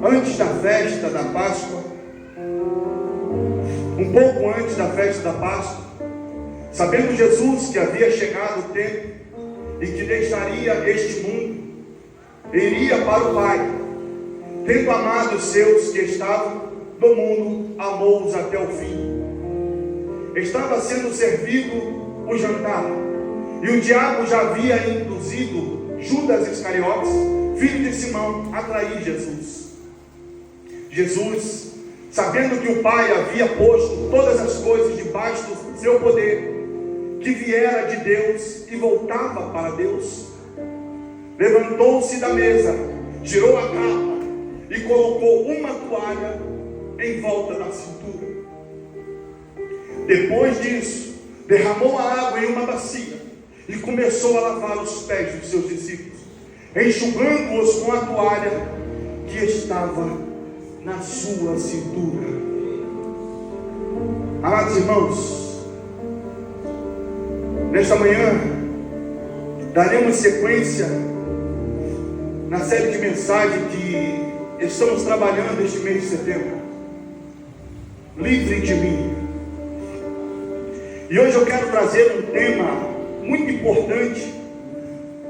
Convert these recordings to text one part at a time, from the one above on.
antes da festa da Páscoa, um pouco antes da festa da Páscoa, sabendo Jesus que havia chegado o tempo e que deixaria este mundo, iria para o Pai, tendo amado os seus que estavam do mundo, amou-os até o fim. Estava sendo servido o jantar, e o diabo já havia induzido Judas Iscariotes, filho de Simão, a trair Jesus. Jesus, sabendo que o Pai havia posto todas as coisas debaixo do seu poder, que viera de Deus e voltava para Deus, levantou-se da mesa, tirou a capa e colocou uma toalha em volta da cintura. Depois disso, derramou a água em uma bacia e começou a lavar os pés dos seus discípulos, enxugando-os com a toalha que estava na sua cintura. Amados irmãos, nesta manhã daremos sequência na série de mensagens que estamos trabalhando este mês de setembro. Livre de mim. E hoje eu quero trazer um tema muito importante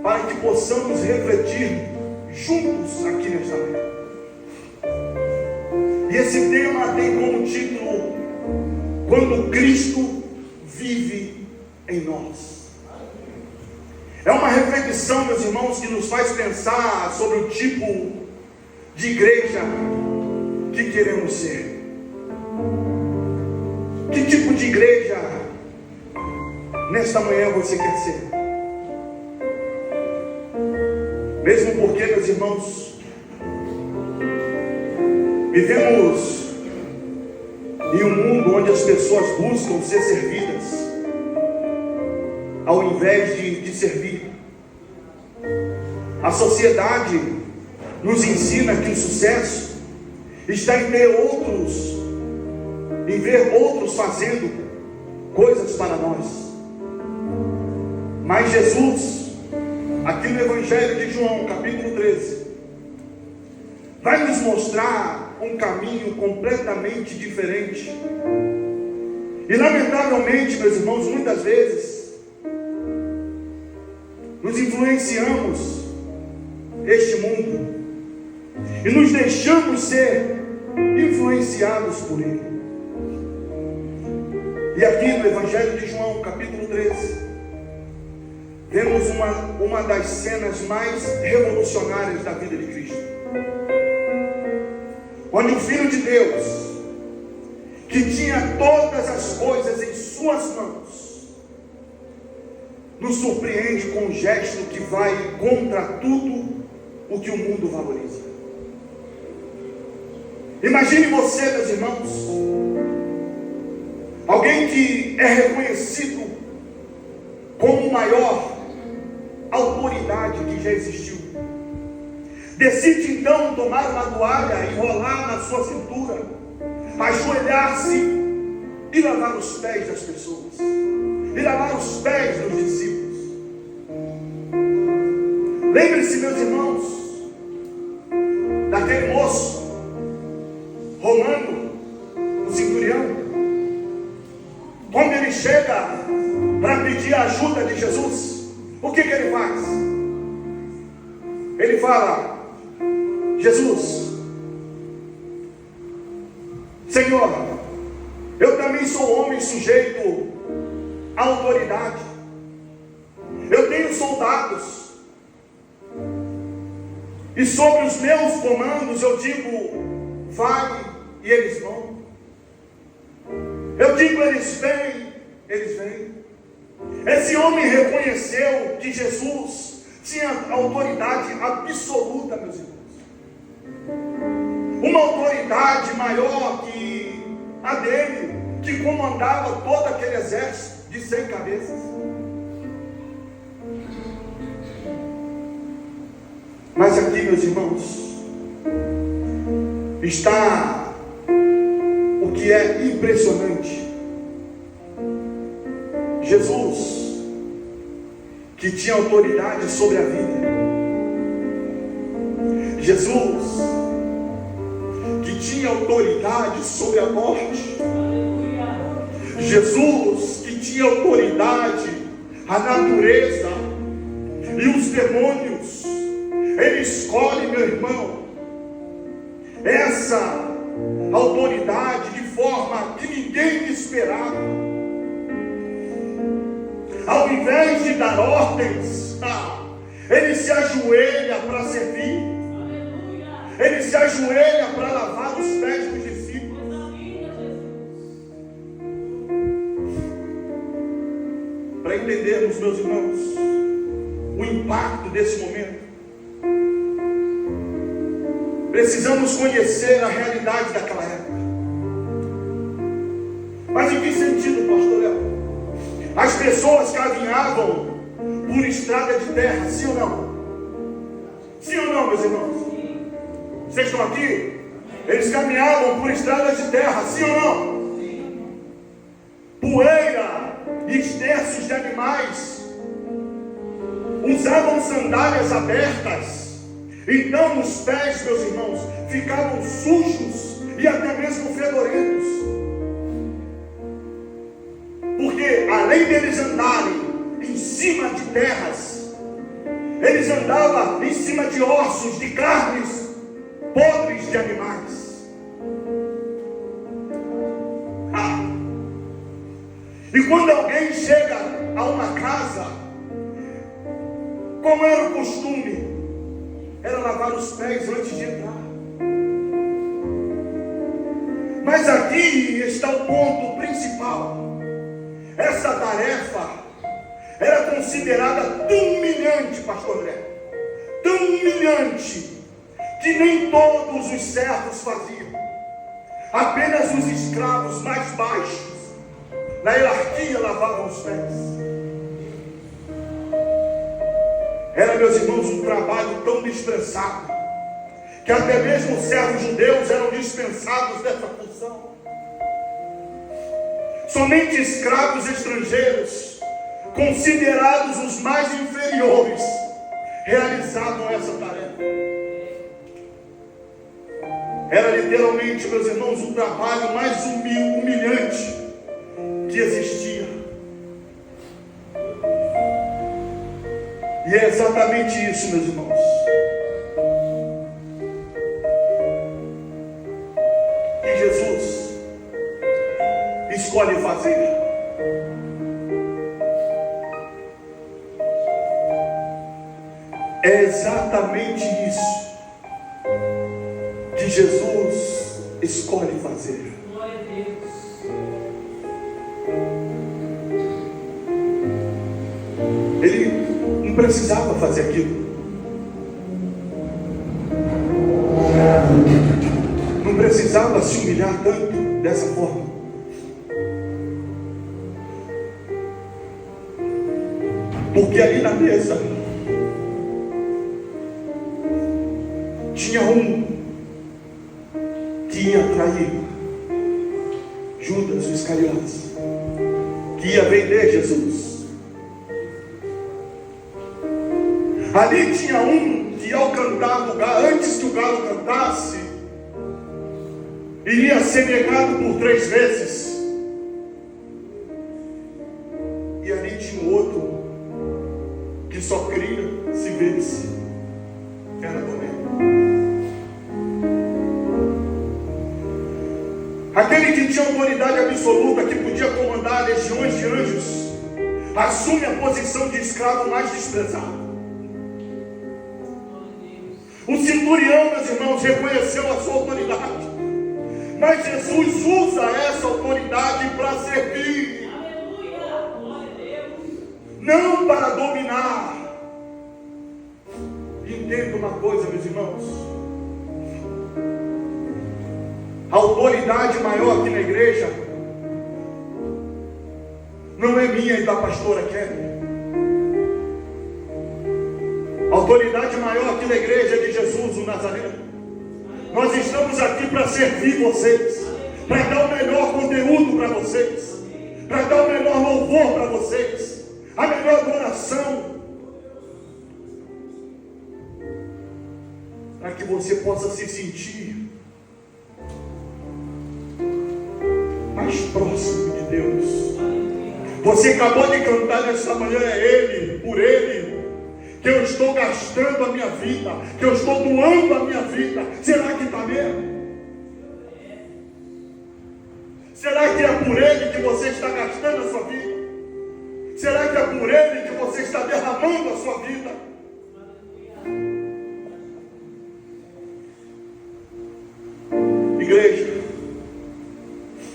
para que possamos refletir juntos aqui nesta manhã. E esse tema tem como título: Quando Cristo vive em nós. É uma reflexão, meus irmãos, que nos faz pensar sobre o tipo de igreja que queremos ser. Que tipo de igreja nesta manhã você quer ser? Mesmo porque, meus irmãos, vivemos em um mundo onde as pessoas buscam ser servidas ao invés de servir. A sociedade nos ensina que o sucesso está em ver outros fazendo coisas para nós. Mas Jesus, aqui no Evangelho de João, capítulo 13, vai nos mostrar um caminho completamente diferente. E lamentavelmente, meus irmãos, muitas vezes nos influenciamos este mundo e nos deixamos ser influenciados por ele. E aqui no Evangelho de João, capítulo 13, vemos uma das cenas mais revolucionárias da vida de Cristo, onde o Filho de Deus, que tinha todas as coisas em suas mãos, nos surpreende com um gesto que vai contra tudo o que o mundo valoriza. Imagine você, meus irmãos, alguém que é reconhecido como maior autoridade que já existiu, decide então tomar uma toalha, enrolar na sua cintura, ajoelhar-se e lavar os pés das pessoas, e lavar os pés dos discípulos. Lembre-se, meus irmãos, daquele moço romano, o centurião, quando ele chega para pedir a ajuda de Jesus, o que ele faz? Ele fala: Jesus, Senhor, eu também sou homem sujeito à autoridade, eu tenho soldados, e sobre os meus comandos eu digo, vai, e eles vão. Eu digo, eles vêm, eles vêm. Esse homem reconheceu que Jesus tinha autoridade absoluta, meus irmãos. Uma autoridade maior que a dele, que comandava todo aquele exército de 100 cabeças. Mas aqui, meus irmãos, está o que é impressionante. Jesus, que tinha autoridade sobre a vida, Jesus, tinha autoridade sobre a morte. Jesus, que tinha autoridade, a natureza e os demônios, Ele escolhe, meu irmão, essa autoridade de forma que ninguém esperava. Ao invés de dar ordens, Ele se ajoelha para servir. Ele se ajoelha para lavar os pés dos discípulos. Para entendermos, meus irmãos, o impacto desse momento, precisamos conhecer a realidade daquela época. Mas em que sentido, pastor Léo? As pessoas caminhavam por estrada de terra, sim ou não? Sim ou não, meus irmãos? Vocês estão aqui? Eles caminhavam por estradas de terra, sim ou não? Poeira e esterços de animais. Usavam sandálias abertas. Então os pés, meus irmãos, ficavam sujos e até mesmo fedorentos. Porque além deles andarem em cima de terras, eles andavam em cima de ossos, de carnes podres de animais. E quando alguém chega a uma casa, como era o costume, era lavar os pés antes de entrar. Mas aqui está o ponto principal. Essa tarefa era considerada tão humilhante, pastor André, tão humilhante, que nem todos os servos faziam. Apenas os escravos mais baixos na hierarquia lavavam os pés. Era, meus irmãos, um trabalho tão desprezado que até mesmo os servos judeus eram dispensados dessa função. Somente escravos estrangeiros, considerados os mais inferiores, realizavam essa tarefa. Era literalmente, meus irmãos, o trabalho mais humilhante que existia. E é exatamente isso, meus irmãos, que Jesus escolhe fazer. É exatamente isso que Jesus escolhe fazer. Glória a Deus. Ele não precisava fazer aquilo. Não precisava se humilhar tanto dessa forma. Porque ali na mesa tinha um que ia trair, Judas Iscariotes, que ia vender Jesus. Ali tinha um que, ao cantar o galo, antes que o galo cantasse, iria ser negado por 3 vezes. E ali tinha um outro que só cria se vence. Era também aquele que tinha autoridade absoluta, que podia comandar legiões de anjos, assume a posição de escravo mais desprezado. O centurião, meus irmãos, reconheceu a sua autoridade, mas Jesus usa essa autoridade para servir. Aleluia. Glória a Deus. Não para dominar. Entenda uma coisa, meus irmãos, a autoridade maior aqui na igreja não é minha e da pastora Kelly. A autoridade maior aqui na igreja é de Jesus, o Nazareno. Nós estamos aqui para servir vocês, para dar o melhor conteúdo para vocês, para dar o melhor louvor para vocês, a melhor adoração, para que você possa se sentir mais próximo de Deus. Você acabou de cantar nessa manhã, é Ele, por Ele, que eu estou gastando a minha vida, que eu estou doando a minha vida. Será que está mesmo? Será que é por Ele que você está gastando a sua vida? Será que é por Ele que você está derramando a sua vida?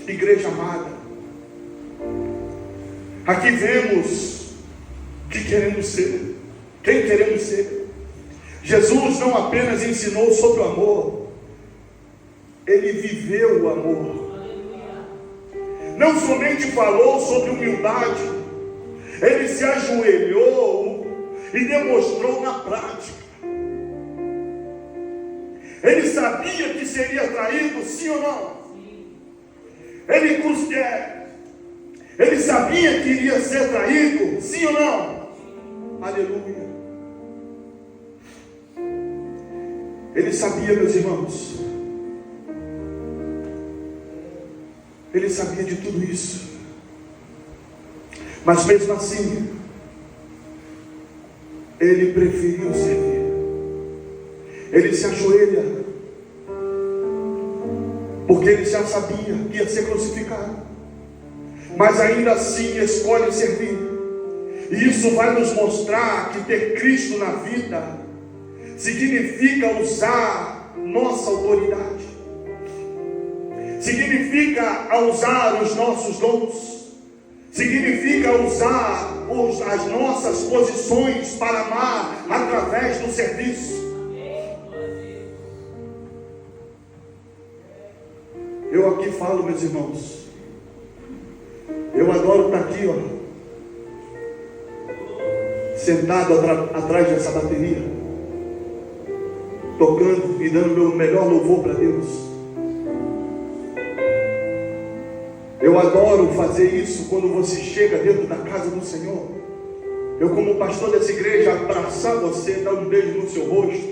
Igreja amada, aqui vemos que queremos ser, quem queremos ser. Jesus não apenas ensinou sobre o amor, Ele viveu o amor. Não somente falou sobre humildade, Ele se ajoelhou e demonstrou na prática. Ele sabia que seria traído, sim ou não? Ele sabia que iria ser traído, sim ou não? Aleluia. Ele sabia, meus irmãos. Ele sabia de tudo isso. Mas mesmo assim, Ele preferiu servir. Ele se ajoelha, porque Ele já sabia que ia ser crucificado, mas ainda assim escolhe servir. E isso vai nos mostrar que ter Cristo na vida significa usar nossa autoridade, significa usar os nossos dons, significa usar as nossas posições para amar através do serviço. Eu aqui falo, meus irmãos, eu adoro estar aqui, sentado atrás dessa bateria, tocando e dando meu melhor louvor para Deus. Eu adoro fazer isso quando você chega dentro da casa do Senhor. Eu, como pastor dessa igreja, abraçar você, dar um beijo no seu rosto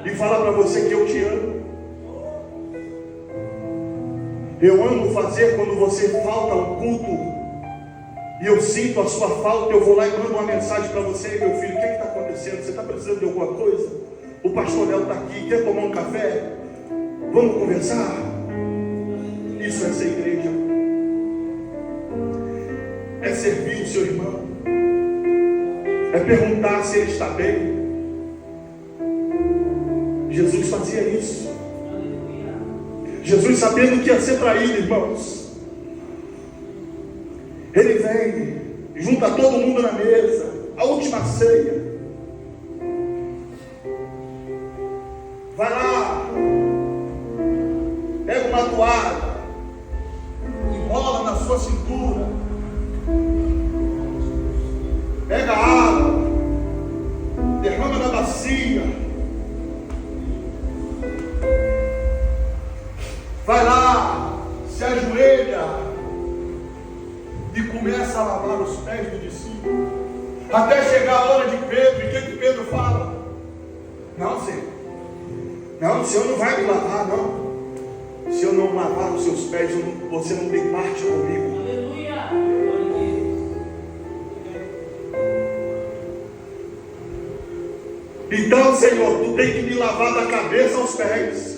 e falar para você que eu te amo. Eu amo fazer quando você falta ao culto e eu sinto a sua falta. Eu vou lá e mando uma mensagem para você: meu filho, o que está acontecendo? Você está precisando de alguma coisa? O pastor Léo está aqui, quer tomar um café? Vamos conversar? Isso é ser igreja, é servir o seu irmão, é perguntar se ele está bem. Jesus fazia isso. Jesus, sabendo que ia ser traído, irmãos, Ele vem, junta todo mundo na mesa, a última ceia. Vai lá, pega uma toalha, enrola na sua cintura, pega água, derrama na bacia. Vai lá, se ajoelha e começa a lavar os pés do discípulo, até chegar a hora de Pedro. E o que Pedro fala? Não, Senhor, não, o Senhor não vai me lavar, não. Se eu não lavar os seus pés, você não tem parte comigo. Aleluia. Então, Senhor, tu tem que me lavar da cabeça aos pés.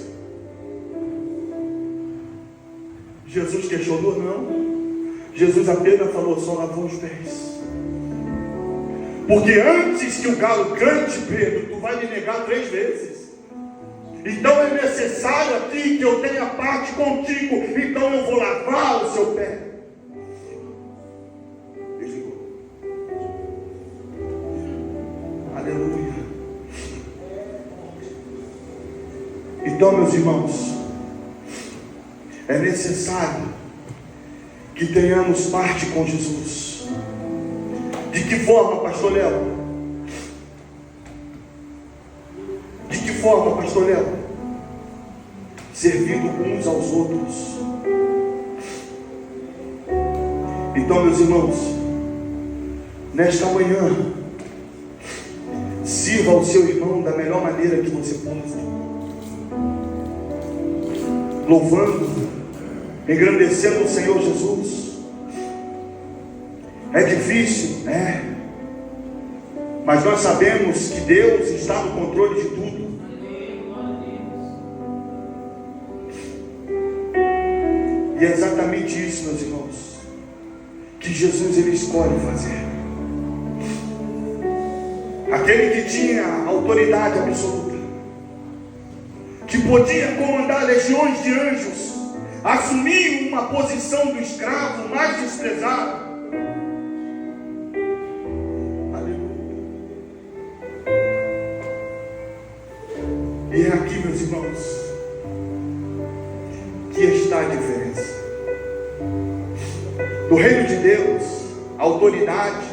Jesus questionou? Não. Jesus apenas falou: só lavou os pés. Porque antes que o galo cante, Pedro, tu vai me negar 3 vezes. Então é necessário aqui que eu tenha parte contigo. Então eu vou lavar o seu pé. Desligou. Aleluia. Então, meus irmãos, é necessário que tenhamos parte com Jesus. De que forma, pastor Léo? De que forma, pastor Léo? Servindo uns aos outros. Então, meus irmãos, nesta manhã, sirva ao seu irmão da melhor maneira que você pode, louvando, engrandecendo o Senhor Jesus. É difícil, mas nós sabemos que Deus está no controle de tudo. E é exatamente isso, meus irmãos, que Jesus ele escolhe fazer. Aquele que tinha autoridade absoluta, que podia comandar legiões de anjos, assumiu uma posição do escravo mais desprezado. Aleluia. E é aqui, meus irmãos, que está a diferença. No reino de Deus, a autoridade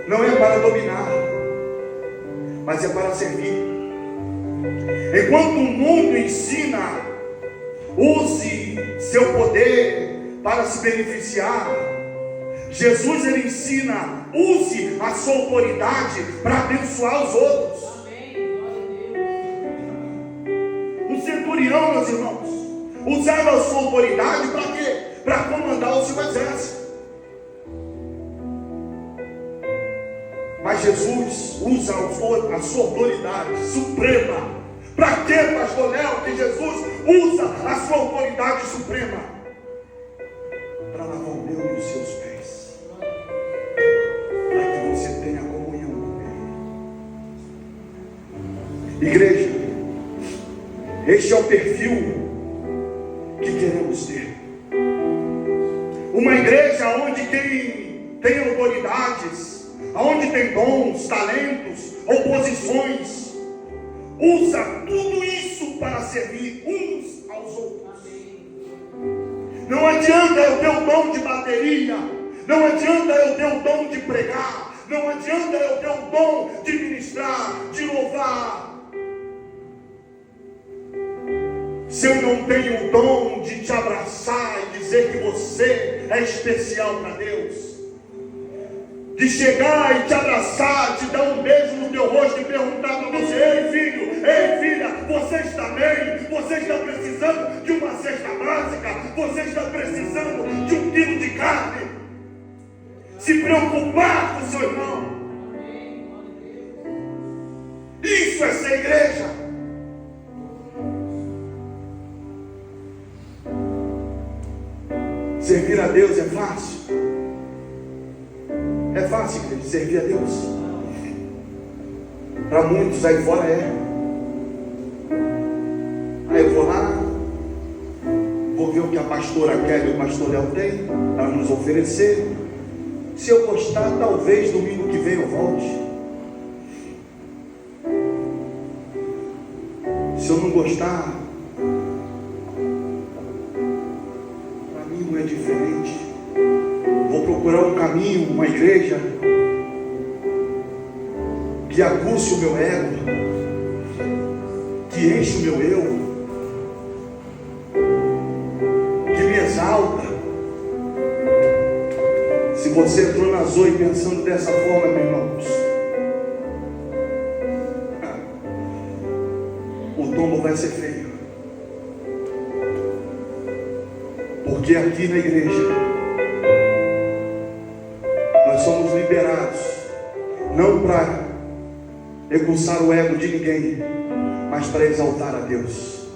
não é para dominar, mas é para servir. Enquanto o mundo ensina, use seu poder para se beneficiar, Jesus ele ensina, use a sua autoridade para abençoar os outros. O centurião, meus irmãos, usava a sua autoridade para quê? Para comandar o seu exército. Mas Jesus usa a sua autoridade suprema. Para que, pastor Léo, que Jesus usa a sua autoridade suprema? Para lavar o meu e os seus pés, para que você tenha comunhão com Ele. Igreja, este é o perfil que queremos ter. Uma igreja onde quem tem autoridades, onde tem dons, talentos, oposições, usa tudo isso para servir uns aos outros. Não adianta eu ter o dom de bateria, não adianta eu ter o dom de pregar, não adianta eu ter o dom de ministrar, de louvar, se eu não tenho o dom de te abraçar e dizer que você é especial para Deus, de chegar e te abraçar, te dar um beijo no teu rosto e perguntar para você: ei filho, ei filha, você está bem? Você está precisando de uma cesta básica? Você está precisando de 1 quilo de carne? Se preocupar com o seu irmão. Isso é ser igreja. Servir a Deus é fácil? É fácil, igreja, servir a Deus? Para muitos aí fora é. Aí eu vou lá, vou ver o que a pastora Kelly e o pastor Léo tem para nos oferecer. Se eu gostar, talvez domingo que vem eu volte. Se eu não gostar, para mim não é diferente. Vou procurar um caminho, uma igreja que aguce o meu ego, que enche o meu eu, que me exalta. Se você entrou na Zoe pensando dessa forma, meus irmãos, o tombo vai ser feio. Porque aqui na igreja nós somos liberados não para aguçar o ego de ninguém, mas para exaltar a Deus,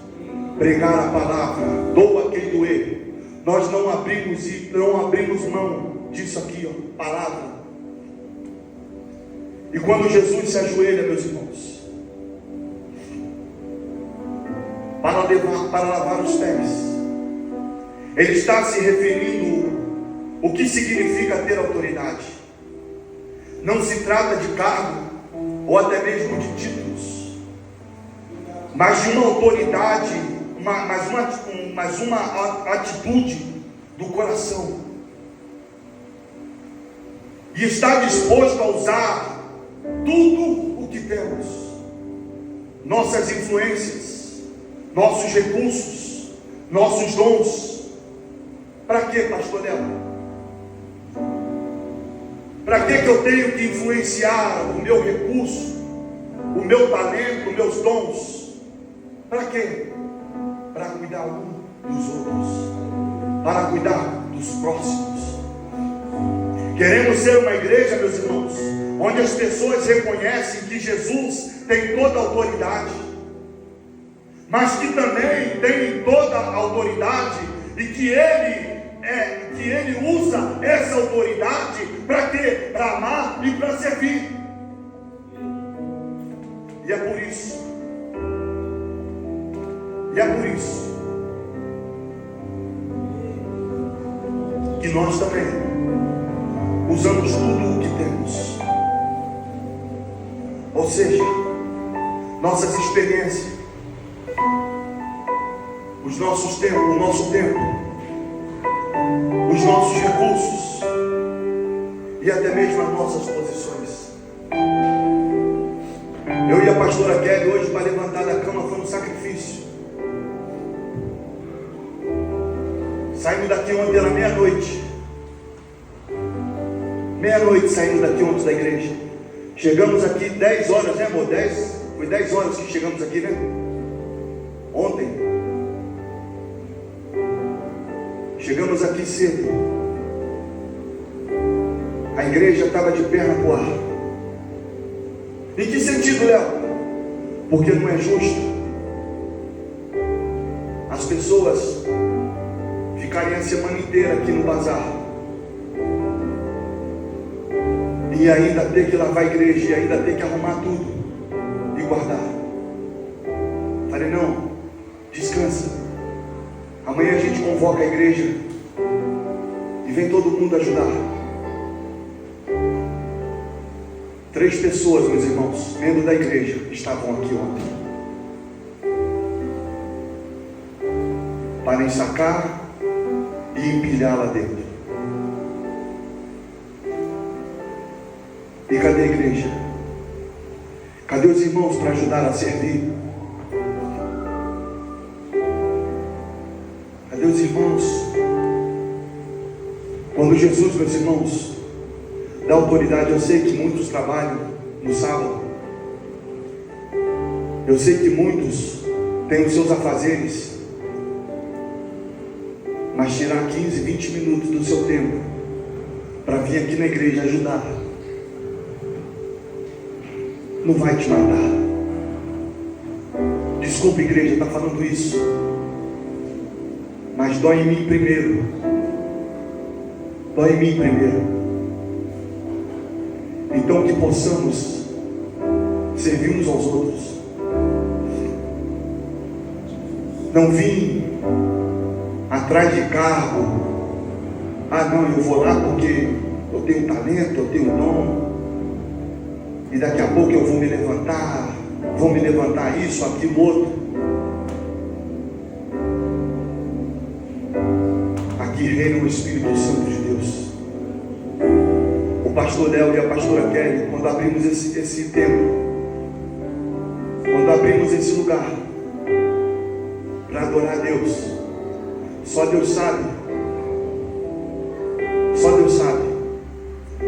pregar a palavra, doa quem doer. Nós não abrimos mão disso aqui, ó, palavra. E quando Jesus se ajoelha, meus irmãos, para lavar os pés, ele está se referindo o que significa ter autoridade. Não se trata de cargo ou até mesmo de títulos, mas de uma autoridade, mas uma atitude do coração. E está disposto a usar tudo o que temos, nossas influências, nossos recursos, nossos dons. Para quê, pastor Léo? Para que eu tenho que influenciar o meu recurso, o meu talento, os meus dons? Para quê? Para cuidar um dos outros, para cuidar dos próximos. Queremos ser uma igreja, meus irmãos, onde as pessoas reconhecem que Jesus tem toda a autoridade, mas que também tem toda a autoridade e que Ele usa essa autoridade para quê? Para amar e para servir. E é por isso que nós também usamos tudo o que temos. Ou seja, nossas experiências, o nosso tempo, os nossos recursos e até mesmo as nossas posições. Eu e a pastora Kelly hoje, para levantar da cama, foi um sacrifício. Saímos daqui ontem, era meia-noite. Saímos daqui ontem da igreja. Chegamos aqui 10 horas, né, amor? Foi 10 horas que chegamos aqui, né? Ontem. Chegamos aqui cedo. A igreja estava de perna pro ar. Em que sentido, Léo? Porque não é justo as pessoas ficarem a semana inteira aqui no bazar e ainda ter que lavar a igreja, e ainda ter que arrumar tudo e guardar. Falei, não, descansa. Amanhã a gente convoca a igreja e vem todo mundo ajudar. 3 pessoas, meus irmãos, membros da igreja, estavam aqui ontem para ensacar e empilhar lá dentro. E cadê a igreja? Cadê os irmãos para ajudar a servir? Cadê os irmãos? Quando Jesus, meus irmãos, dá autoridade, eu sei que muitos trabalham no sábado, eu sei que muitos têm os seus afazeres, mas tirar 15, 20 minutos do seu tempo para vir aqui na igreja ajudar, não vai te matar. Desculpa, igreja, está falando isso, mas dói em mim primeiro. Dói em mim primeiro. Então que possamos servir uns aos outros. Não vim atrás de cargo. Ah não, eu vou lá porque eu tenho talento, eu tenho dom, e daqui a pouco eu vou me levantar isso, aquilo, outro. Aqui reina o Espírito Santo de Deus. O pastor Léo e a pastora Kelly, quando abrimos esse templo, quando abrimos esse lugar para adorar a Deus, só Deus sabe.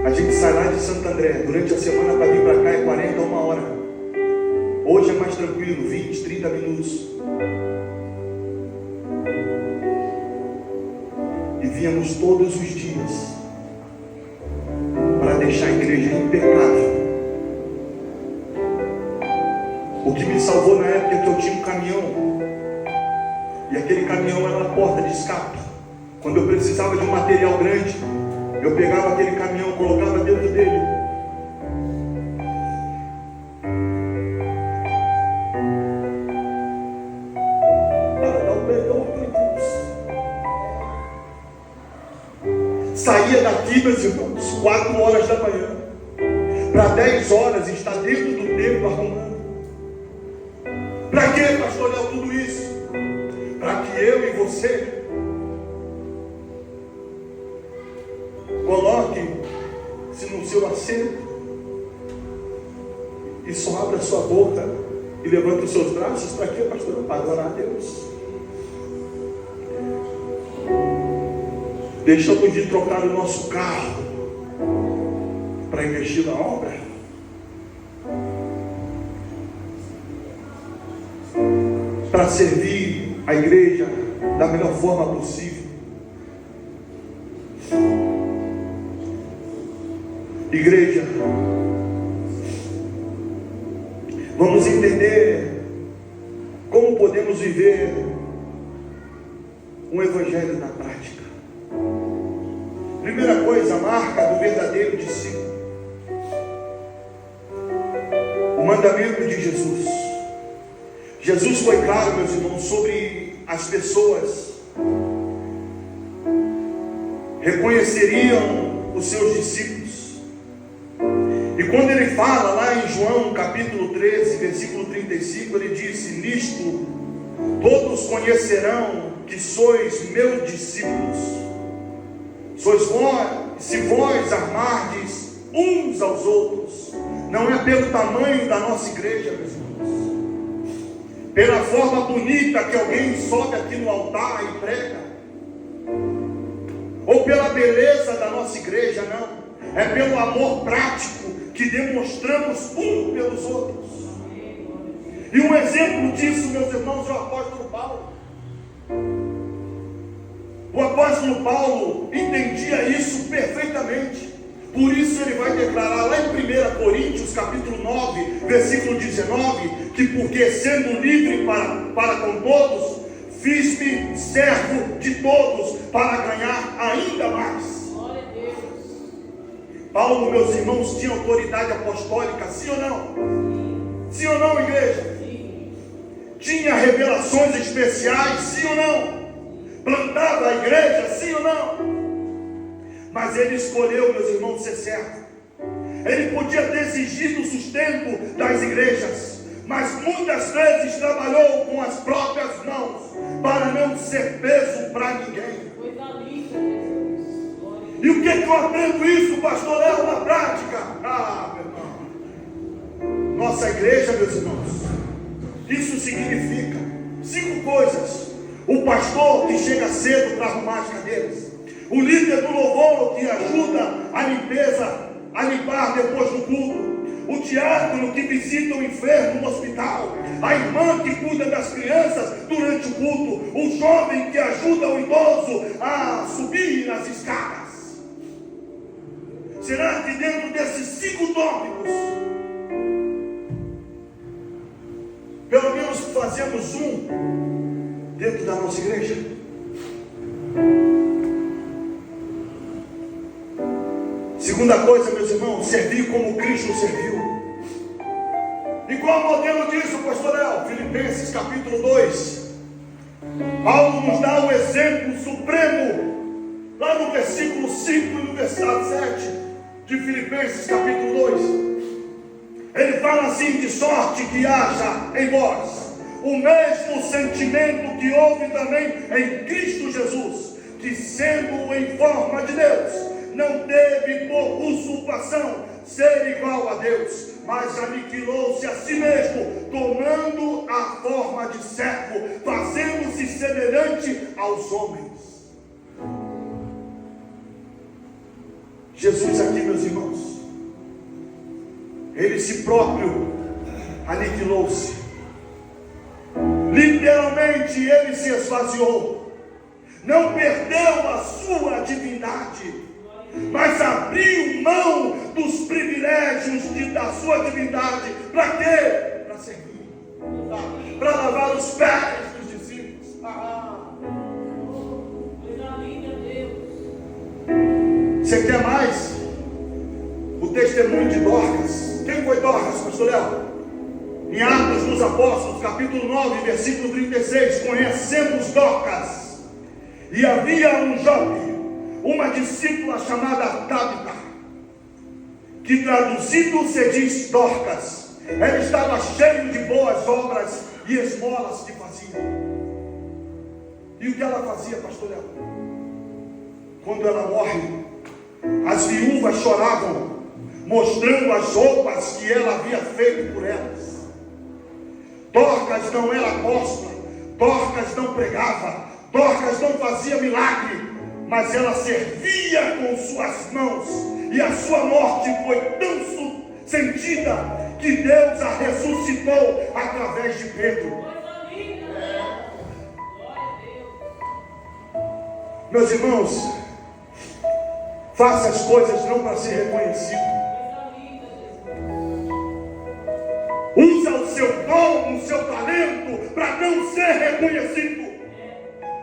A gente sai lá de Santo André, durante a semana para vir para cá é 40 a 1 hora. Hoje é mais tranquilo, 20, 30 minutos. E víamos todos os dias para deixar a igreja impecável. O que me salvou na época é que eu tinha um caminhão, e aquele caminhão era a porta de escape. Quando eu precisava de um material grande, eu pegava aquele caminhão, colocava dentro dele. Para dar o melhor para Deus. Saía daqui, meus irmãos, 4 horas da manhã, para 10 horas estar dentro do templo arrumando. Para que, pastor Léo, tudo isso? Para que eu e você coloque-se no seu assento e só abra a sua boca e levanta os seus braços. Para quê, pastor? Para adorar a Deus. Deixamos de trocar o nosso carro para investir na obra. Para servir a igreja da melhor forma possível. Igreja, vamos entender como podemos viver um evangelho na prática. Primeira coisa, a marca do verdadeiro discípulo. O mandamento de Jesus. Jesus foi claro, meus irmãos, sobre as pessoas reconheceriam os seus discípulos. E quando ele fala lá em João capítulo 13, versículo 35, ele disse: nisto todos conhecerão que sois meus discípulos, sois vós, se vós amardes uns aos outros. Não é pelo tamanho da nossa igreja, meus irmãos, pela forma bonita que alguém sobe aqui no altar e prega, ou pela beleza da nossa igreja, não. É pelo amor prático que demonstramos um pelos outros. E um exemplo disso, meus irmãos, é o apóstolo Paulo. O apóstolo Paulo entendia isso perfeitamente. Por isso ele vai declarar lá em 1 Coríntios capítulo 9, versículo 19, que porque sendo livre para com todos, fiz-me servo de todos para ganhar ainda mais. Paulo, meus irmãos, tinha autoridade apostólica, sim ou não? Sim ou não, igreja? Tinha revelações especiais, sim ou não? Plantava a igreja, sim ou não? Mas ele escolheu, meus irmãos, ser servo. Ele podia ter exigido o sustento das igrejas, mas muitas vezes trabalhou com as próprias mãos, para não ser peso para ninguém. E o que eu aprendo isso, pastor Léo, na prática? Meu irmão, nossa igreja, meus irmãos, isso significa 5 coisas. O pastor que chega cedo para arrumar as cadeiras, o líder do louvor que ajuda a limpar depois do culto, o diácono que visita o enfermo no hospital, a irmã que cuida das crianças durante o culto, o jovem que ajuda o idoso a subir nas escadas. Será que dentro desses 5 tópicos, pelo menos fazemos um dentro da nossa igreja? Segunda coisa, meus irmãos, servir como Cristo serviu. E qual é o modelo disso, pastor Léo? Filipenses capítulo 2. Paulo nos dá um exemplo supremo, lá no versículo 5 e no versículo 7 de Filipenses capítulo 2. Ele fala assim: de sorte que haja em vós o mesmo sentimento que houve também em Cristo Jesus, que sendo em forma de Deus, não teve por usurpação ser igual a Deus, mas aniquilou-se a si mesmo, tomando a forma de servo, fazendo-se semelhante aos homens. Jesus aqui, meus irmãos, ele si próprio aniquilou-se. Literalmente ele se esvaziou. Não perdeu a sua divindade, mas abriu mão dos privilégios da sua divindade. Para quê? Para servir, para lavar os pés dos discípulos. Você quer mais? O testemunho de Dorcas. Quem foi Dorcas, pastor Léo? Em Atos dos Apóstolos, capítulo 9, versículo 36, conhecemos Dorcas. E havia um jovem, uma discípula chamada Tabita, que traduzido se diz Dorcas. Ela estava cheia de boas obras e esmolas que fazia. E o que ela fazia, pastor Léo? Quando ela morre, as viúvas choravam, mostrando as roupas que ela havia feito por elas. Dorcas não era apóstola, Dorcas não pregava, Dorcas não fazia milagre, mas ela servia com suas mãos, e a sua morte foi tão sentida que Deus a ressuscitou através de Pedro. Meus irmãos, faça as coisas não para ser reconhecido. Usa o seu dom, o seu talento para não ser reconhecido.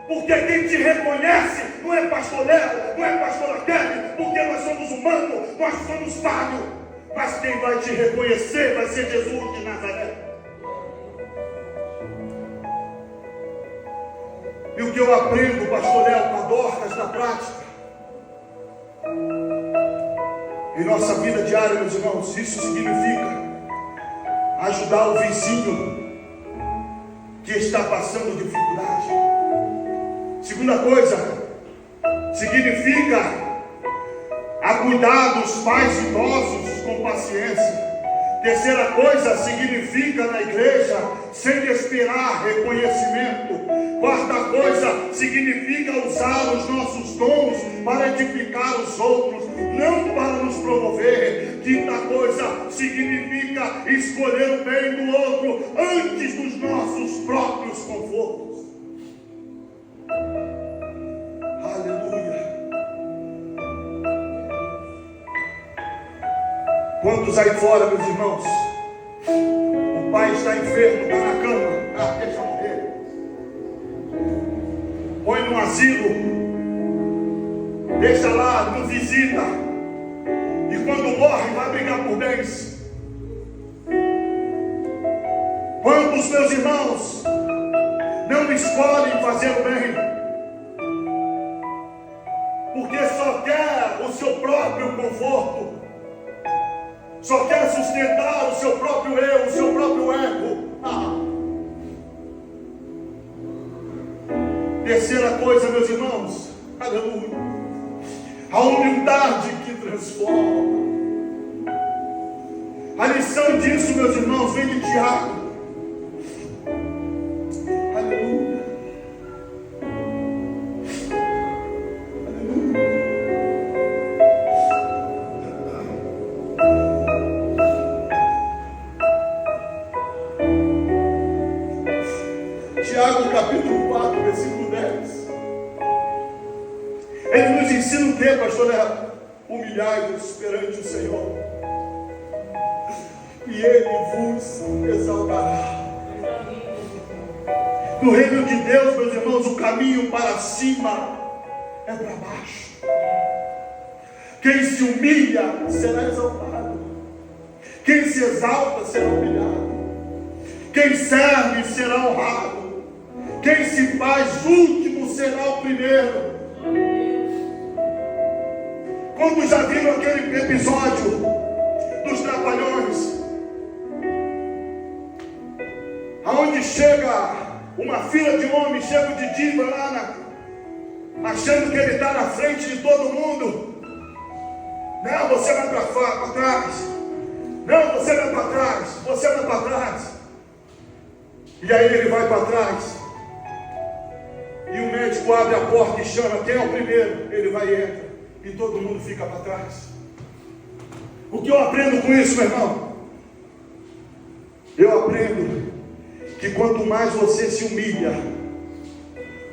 Porque quem te reconhece não é pastor Léo, não é pastor Kelly, porque nós somos humanos, nós somos falhos. Mas quem vai te reconhecer vai ser Jesus de Nazaré. E o que eu aprendo, pastor Léo, com a Dorcas na prática, em nossa vida diária, meus irmãos, isso significa ajudar o vizinho que está passando dificuldade. Segunda coisa, significa a cuidar dos pais idosos com paciência. Terceira coisa, significa na igreja sem esperar reconhecimento. Quarta coisa, significa usar os nossos dons para edificar os outros, não para nos promover. Quinta coisa, significa escolher o bem do outro antes dos nossos próprios confortos. Aleluia. Quantos aí fora, meus irmãos, o pai está enfermo, está na cama, deixa eu morrer, põe no asilo, deixa lá, não visita, e quando morre vai brigar por bens. Quantos, meus irmãos, não escolhem fazer o bem porque só quer o seu próprio conforto, só quer sustentar o seu próprio eu, o seu próprio ego. Terceira coisa, meus irmãos, aleluia, a humildade que transforma. A lição disso, meus irmãos, vem de Tiago. Aleluia. Tiago capítulo 4, versículo 10. Ele nos ensina o que, pastor? Humilhai-vos perante o Senhor, e Ele vos exaltará. No reino de Deus, meus irmãos, o caminho para cima é para baixo. Quem se humilha será exaltado. Quem se exalta será humilhado. Quem serve será honrado. Quem se faz último será o primeiro. Quando já viram aquele episódio dos Trapalhões, aonde chega uma fila de homens, chega o Didi lá achando que ele está na frente de todo mundo. Não, você vai para trás. Não, você vai para trás. Você vai para trás. E aí ele vai para trás. E o médico abre a porta e chama: quem é o primeiro? Ele vai e entra. E todo mundo fica para trás. O que eu aprendo com isso, meu irmão? Eu aprendo que quanto mais você se humilha,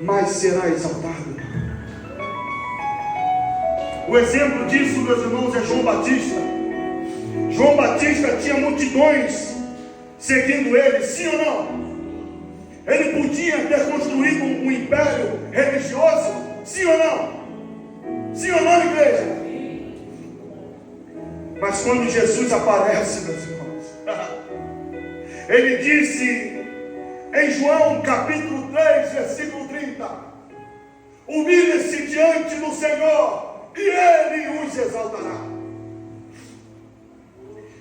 mais será exaltado. O exemplo disso, meus irmãos, é João Batista. João Batista tinha multidões seguindo ele, sim ou não? Ele podia ter construído um império religioso, sim ou não? Sim ou não, igreja? Mas quando Jesus aparece, meus irmãos, ele disse em João capítulo 3, versículo 30: humilhe-se diante do Senhor e Ele os exaltará.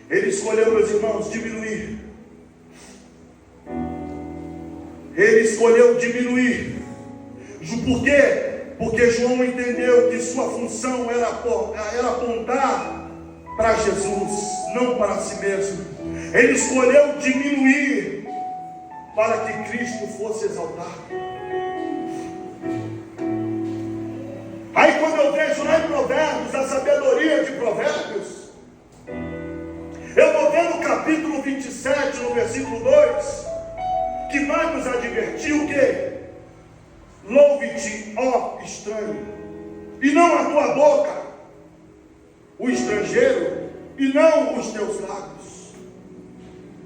Ele escolheu, meus irmãos, diminuir. Ele escolheu diminuir. Por quê? Porque João entendeu que sua função era apontar para Jesus, não para si mesmo. Ele escolheu diminuir para que Cristo fosse exaltado. Aí quando eu vejo lá em Provérbios, a sabedoria de Provérbios, eu estou vendo o capítulo 27, no versículo 2, que vai nos advertir o quê? Louve ouve-te, ó estranho, e não a tua boca, o estrangeiro, e não os teus lábios.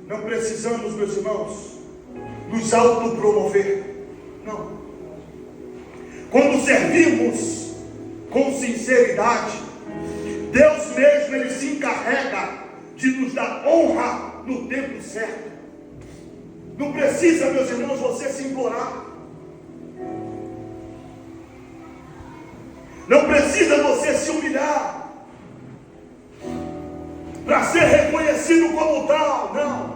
Não precisamos, meus irmãos, nos autopromover. Não. Quando servimos com sinceridade, Deus mesmo, Ele se encarrega de nos dar honra no tempo certo. Não precisa, meus irmãos, você se implorar. Não precisa você se humilhar para ser reconhecido como tal. Não.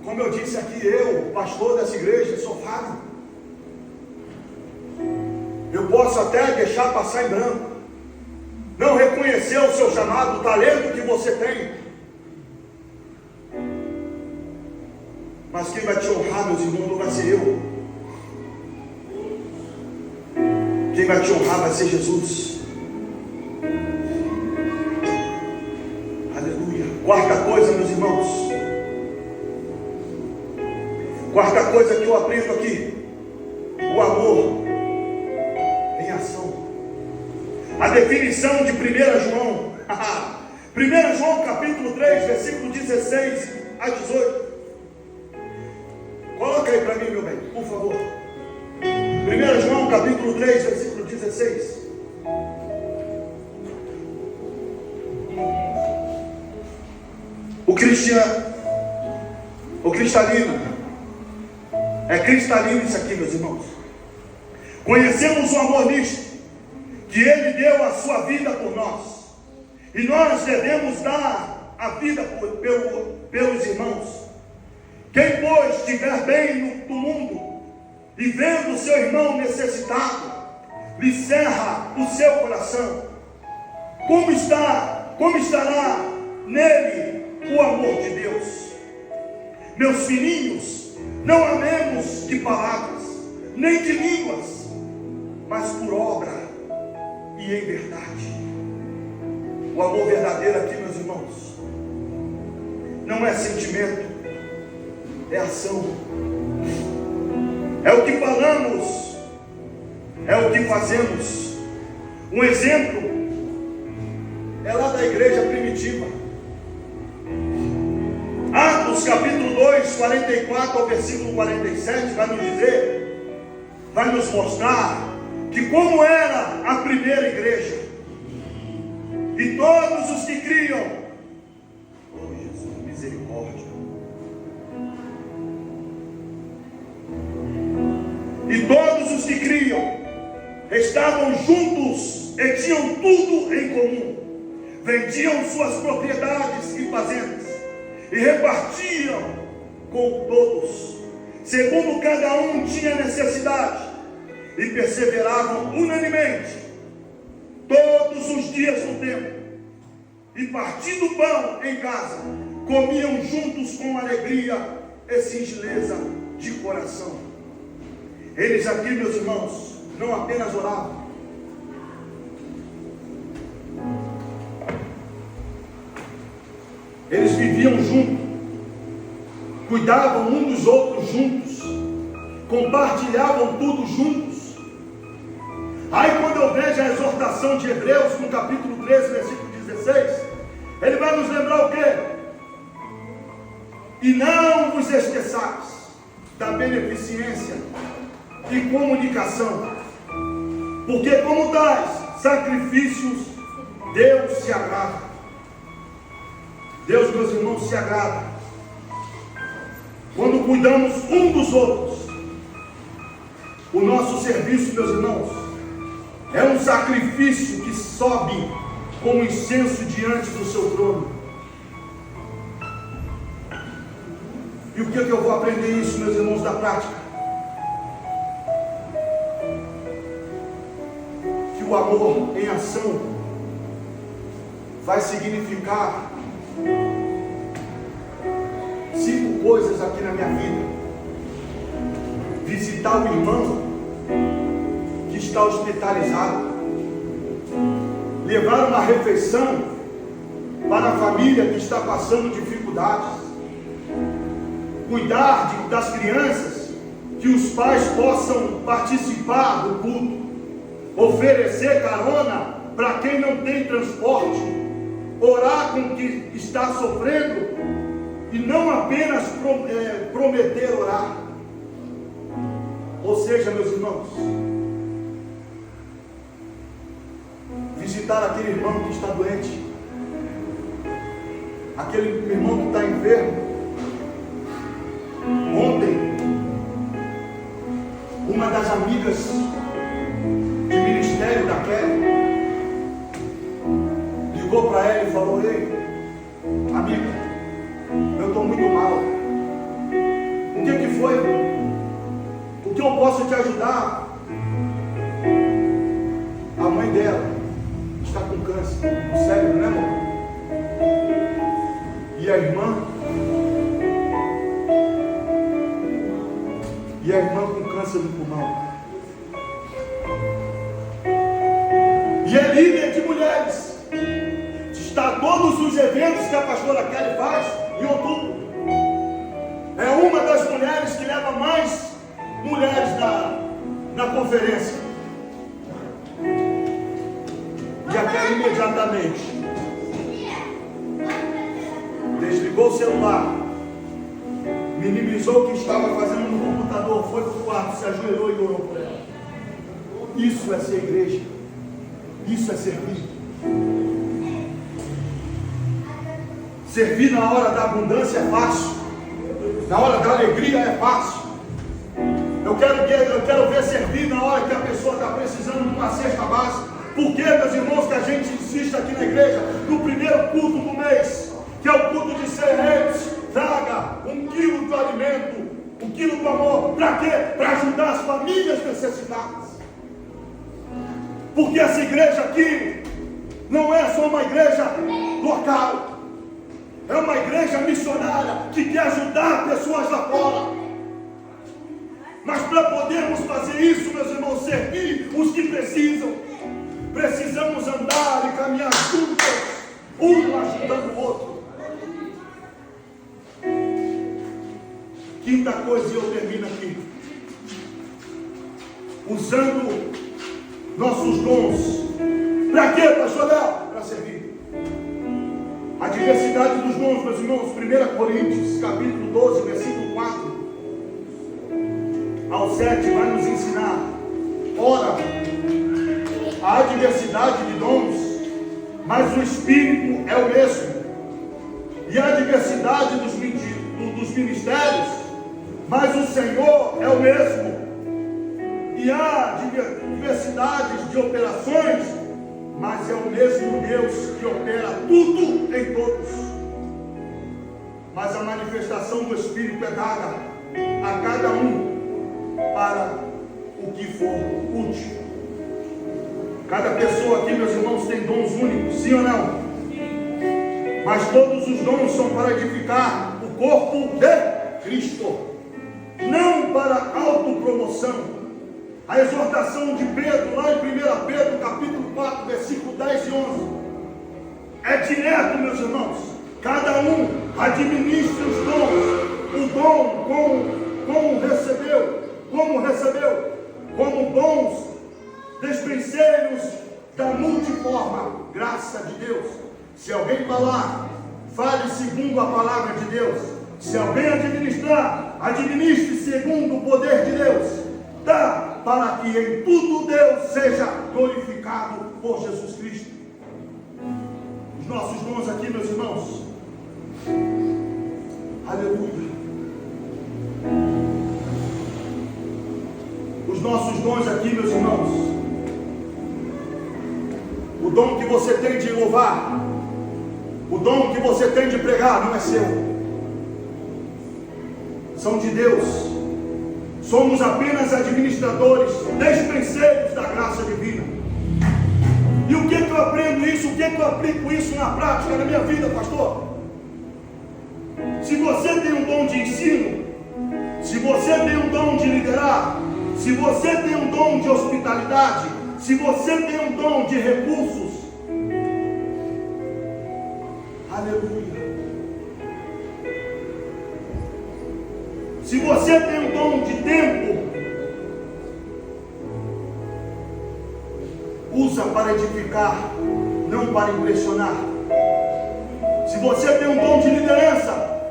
Como eu disse aqui, eu, pastor dessa igreja, sou falho. Eu posso até deixar passar em branco, não reconhecer o seu chamado, o talento que você tem. Mas quem vai te honrar, meus irmãos, não vai ser eu. Quem vai te honrar vai ser Jesus. Aleluia. Quarta coisa, meus irmãos. Quarta coisa que eu aprendo aqui: o amor em ação. A definição de 1 João 1 João capítulo 3, versículo 16 a 18. Coloca aí para mim, meu bem, por favor. 1 João capítulo 3, versículo 16. O cristalino. É cristalino isso aqui, meus irmãos. Conhecemos o amor nisto, que Ele deu a sua vida por nós, e nós devemos dar a vida pelos irmãos. Quem, pois, estiver bem no mundo, e vendo o seu irmão necessitado, lhe cerra o seu coração, como estará nele o amor de Deus? Meus filhinhos, não amemos de palavras, nem de línguas, mas por obra e em verdade. O amor verdadeiro aqui, meus irmãos, não é sentimento, é ação. É o que falamos, é o que fazemos. Um exemplo é lá da igreja primitiva. Atos capítulo 2, 44 ao versículo 47, vai nos dizer, vai nos mostrar que como era a primeira igreja. E todos os que criam, oh Jesus, misericórdia. E todos os que criam estavam juntos e tinham tudo em comum. Vendiam suas propriedades e fazendas e repartiam com todos, segundo cada um tinha necessidade, e perseveravam unanimemente todos os dias no templo, e partindo o pão em casa, comiam juntos com alegria e singeleza de coração. Eles aqui, meus irmãos, não apenas oravam, eles viviam juntos, cuidavam um dos outros juntos, compartilhavam tudo juntos. Aí quando eu vejo a exortação de Hebreus, no capítulo 13, versículo 16, ele vai nos lembrar o quê? E não vos esqueçais da beneficência e comunicação, porque como tais sacrifícios, Deus se agrada. Deus, meus irmãos, se agrada quando cuidamos um dos outros. O nosso serviço, meus irmãos, é um sacrifício que sobe como incenso diante do seu trono. E o que é que eu vou aprender isso, meus irmãos, da prática? Que o amor em ação vai significar 5 coisas aqui na minha vida: visitar o irmão que está hospitalizado, levar uma refeição para a família que está passando dificuldades, cuidar das crianças que os pais possam participar do culto, oferecer carona para quem não tem transporte, orar com o que está sofrendo e não apenas prometer orar. Ou seja, meus irmãos, visitar aquele irmão que está doente, aquele irmão que está enfermo. Ontem, uma das amigas de ministério da Kelly ligou para ela e falou: ei, amiga, eu estou muito mal. O que foi? O que eu posso te ajudar? A mãe dela está com câncer no cérebro, né, amor? E a irmã com câncer no pulmão. E é líder de mulheres. Está todos os eventos que a pastora Kelly faz em outubro. É uma das mulheres que leva mais mulheres na conferência. E a Kelly imediatamente desligou o celular, minimizou o que estava fazendo no computador, foi para o quarto, se ajoelhou e orou por ela. Isso é ser igreja. Isso é servir. Servir na hora da abundância é fácil. Na hora da alegria é fácil. Eu quero ver servir na hora que a pessoa está precisando de uma cesta básica. Por que, meus irmãos, que a gente insiste aqui na igreja, no primeiro culto do mês, que é o culto de celeiros, traga 1 quilo do alimento, 1 quilo do amor. Para quê? Para ajudar as famílias necessitadas. Porque essa igreja aqui não é só uma igreja local, é uma igreja missionária que quer ajudar pessoas lá fora. Mas para podermos fazer isso, meus irmãos, servir os que precisam, precisamos andar e caminhar juntos, um ajudando o outro. Quinta coisa, e eu termino aqui: usando nossos dons. Para quê, pastor Léo? Para servir. A diversidade dos dons, meus irmãos. 1 Coríntios, capítulo 12, versículo 4 ao 7, vai nos ensinar. Ora, há diversidade de dons, mas o Espírito é o mesmo. E há diversidade dos ministérios, mas o Senhor é o mesmo. E há diversidades de operações, mas é o mesmo Deus que opera tudo em todos. Mas a manifestação do Espírito é dada a cada um para o que for útil. Cada pessoa aqui, meus irmãos, tem dons únicos, sim ou não? Mas todos os dons são para edificar o corpo de Cristo, não para autopromoção. A exortação de Pedro, lá em 1 Pedro, capítulo 4, versículo 10 e 11, é direto, meus irmãos. Cada um administre os dons, o dom como recebeu, como bons despenseiros da multiforme graça de Deus. Se alguém falar, fale segundo a palavra de Deus. Se alguém administrar, administre segundo o poder de Deus. Dá para que em tudo Deus seja glorificado por Jesus Cristo. Os nossos dons aqui, meus irmãos, aleluia. Os nossos dons aqui, meus irmãos, o dom que você tem de louvar, o dom que você tem de pregar, não é seu, são de Deus. Somos apenas administradores, despenseiros da graça divina. E o que eu aprendo isso? O que eu aplico isso na prática, na minha vida, pastor? Se você tem um dom de ensino, se você tem um dom de liderar, se você tem um dom de hospitalidade, se você tem um dom de recursos, aleluia. Se você tem um dom de tempo, usa para edificar, não para impressionar. Se você tem um dom de liderança,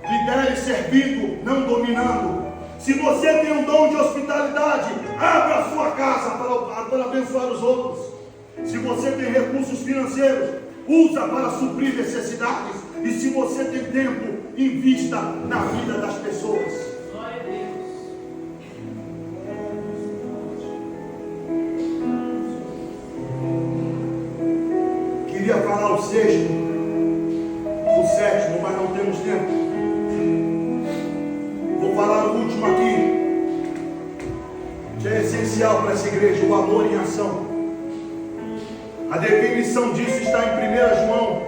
lidere servindo, não dominando. Se você tem um dom de hospitalidade, abra a sua casa para abençoar os outros. Se você tem recursos financeiros, usa para suprir necessidades. E se você tem tempo, invista na vida das pessoas. Glória a Deus. Queria falar o sexto, o sétimo, mas não temos tempo. Vou falar o último aqui, que é essencial para essa igreja: o amor em ação. A definição disso está em 1 João,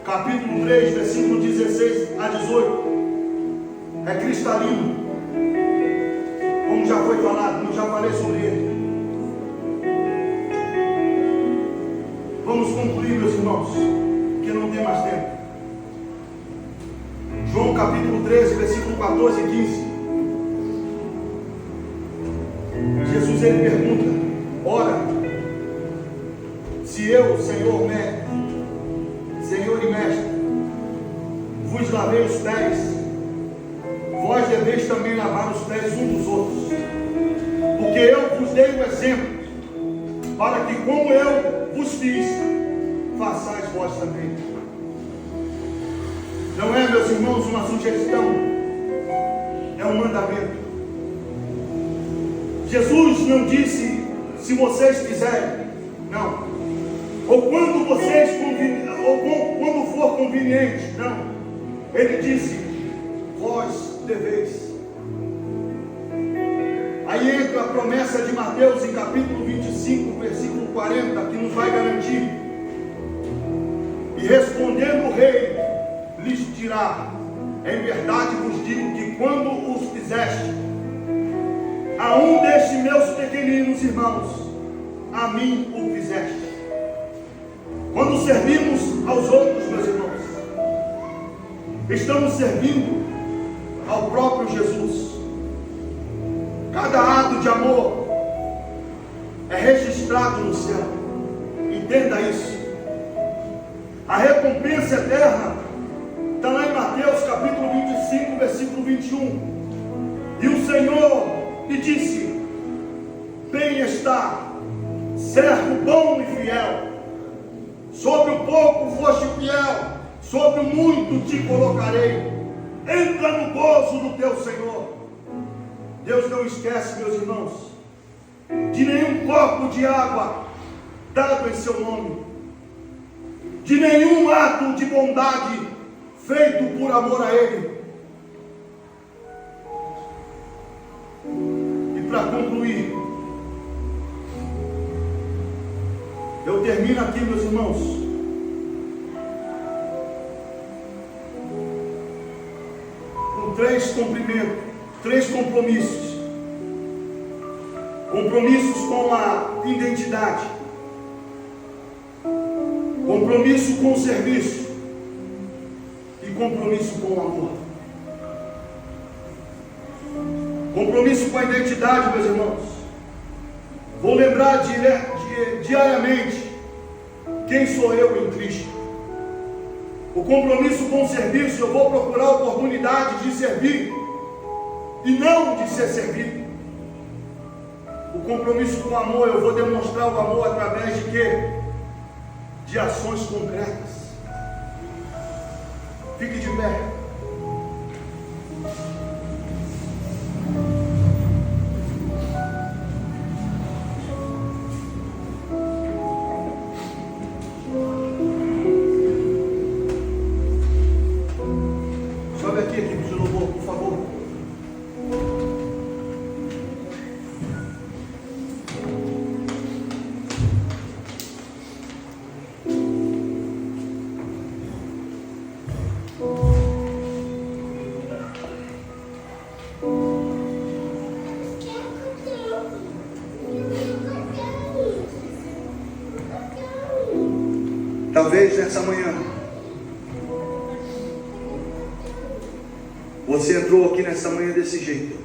capítulo 3, versículo 16 a 18. É cristalino, como já foi falado, como já falei sobre ele. Vamos concluir, meus irmãos, porque não tem mais tempo. João capítulo 13, versículo 14 e 15. Jesus ele pergunta: ora, se eu, Senhor e Mestre, vos lavei os pés, vós deveis também lavar os pés uns dos outros, porque eu vos dei o exemplo, para que como eu vos fiz, façais vós também. Não é, meus irmãos, uma sugestão, é um mandamento. Jesus não disse se vocês fizerem, não. Ou quando for conveniente, não. Ele disse: vós deveis. Aí entra a promessa de Mateus em capítulo 25, versículo 40, que nos vai garantir. E respondendo o rei, lhes dirá: em verdade vos digo que quando os fizeste a um destes meus pequeninos irmãos, a mim o fizeste. Quando servimos aos outros, meus irmãos, estamos servindo ao próprio Jesus. Cada ato de amor é registrado no céu. Entenda isso. A recompensa eterna está lá em Mateus capítulo 25, versículo 21. E o Senhor lhe disse: bem está, servo bom e fiel. Sobre o pouco foste fiel, sobre o muito te colocarei. Entra no gozo do teu Senhor. Deus não esquece, meus irmãos, de nenhum copo de água dado em seu nome, de nenhum ato de bondade feito por amor a Ele. E para concluir, eu termino aqui, meus irmãos, com três compromissos. Compromissos com a identidade, compromisso com o serviço e compromisso com o amor. Compromisso com a identidade, meus irmãos. Vou lembrar diariamente quem sou eu em Cristo. O compromisso com o serviço, eu vou procurar a oportunidade de servir e não de ser servido. O compromisso com o amor, eu vou demonstrar o amor através de quê? De ações concretas. Fique de pé. Sobe aqui, equipe de louvor, por favor. Talvez nessa manhã você entrou aqui nessa manhã desse jeito,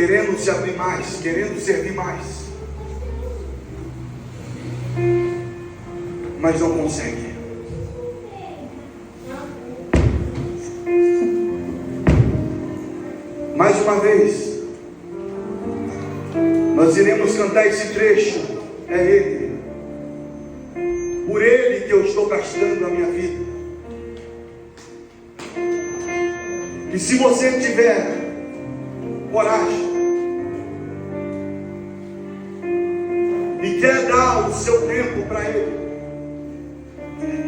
querendo se abrir mais, querendo servir mais, mas não consegue. Mais uma vez, nós iremos cantar esse trecho. É Ele, por Ele que eu estou gastando a minha vida. E se você tiver coragem e quer dar o seu tempo para Ele,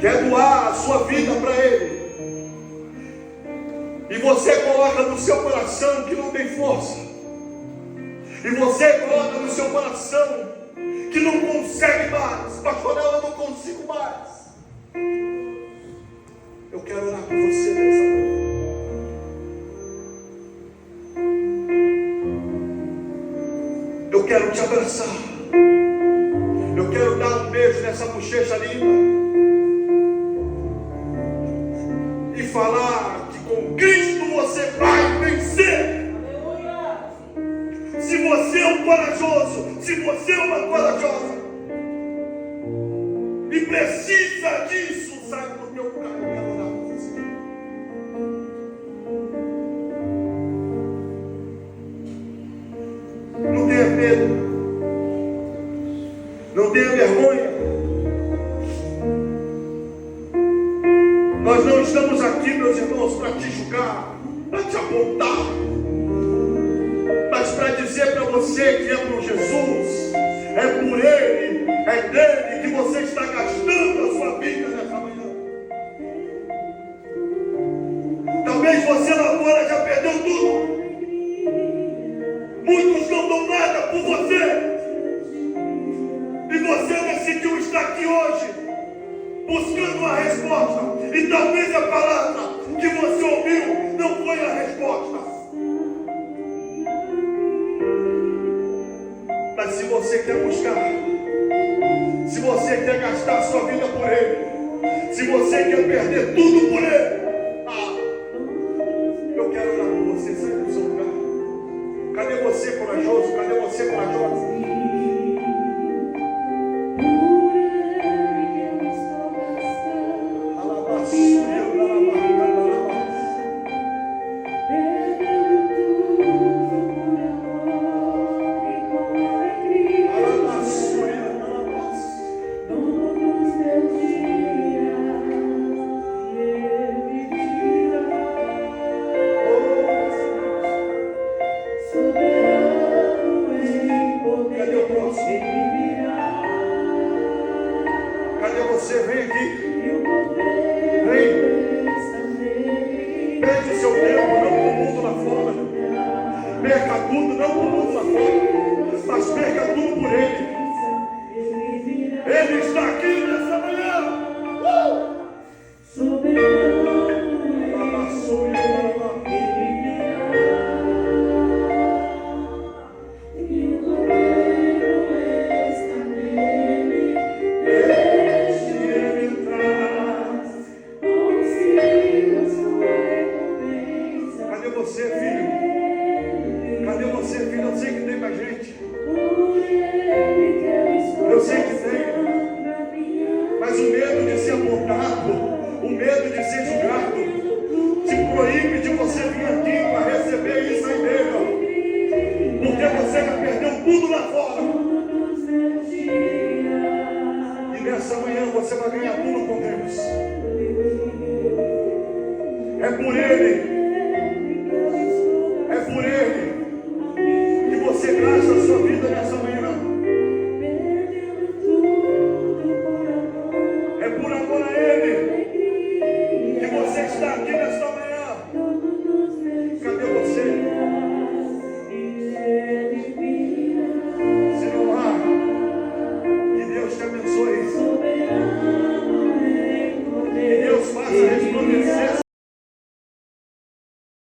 quer doar a sua vida para Ele, e você coloca no seu coração que não tem força, e você coloca no seu coração que não consegue mais, pastor, eu não consigo mais, eu quero orar por você nessa manhã. Eu quero te abraçar, eu quero dar um beijo nessa bochecha linda e falar que com Cristo você vai vencer. Se você é um corajoso, se você é uma corajosa e precisa disso, sai do teu lugar, eu quero orar por você. Não tenha medo, não tenha vergonha. Nós não estamos aqui, meus irmãos, para te julgar, para te apontar, mas para dizer para você que é por Jesus, é por Ele, é dele que você está gastando a sua vida nessa manhã. Talvez você lá fora já perdeu tudo. Muitos não dão nada por você. E você decidiu estar aqui hoje, buscando uma resposta. E talvez a palavra que você ouviu não foi a resposta. Mas se você quer buscar, se você quer gastar a sua vida por Ele, se você quer perder tudo por Ele, eu quero orar por você. Sai do seu lugar. Cadê você, corajoso? Cadê você, corajosa? É por Ele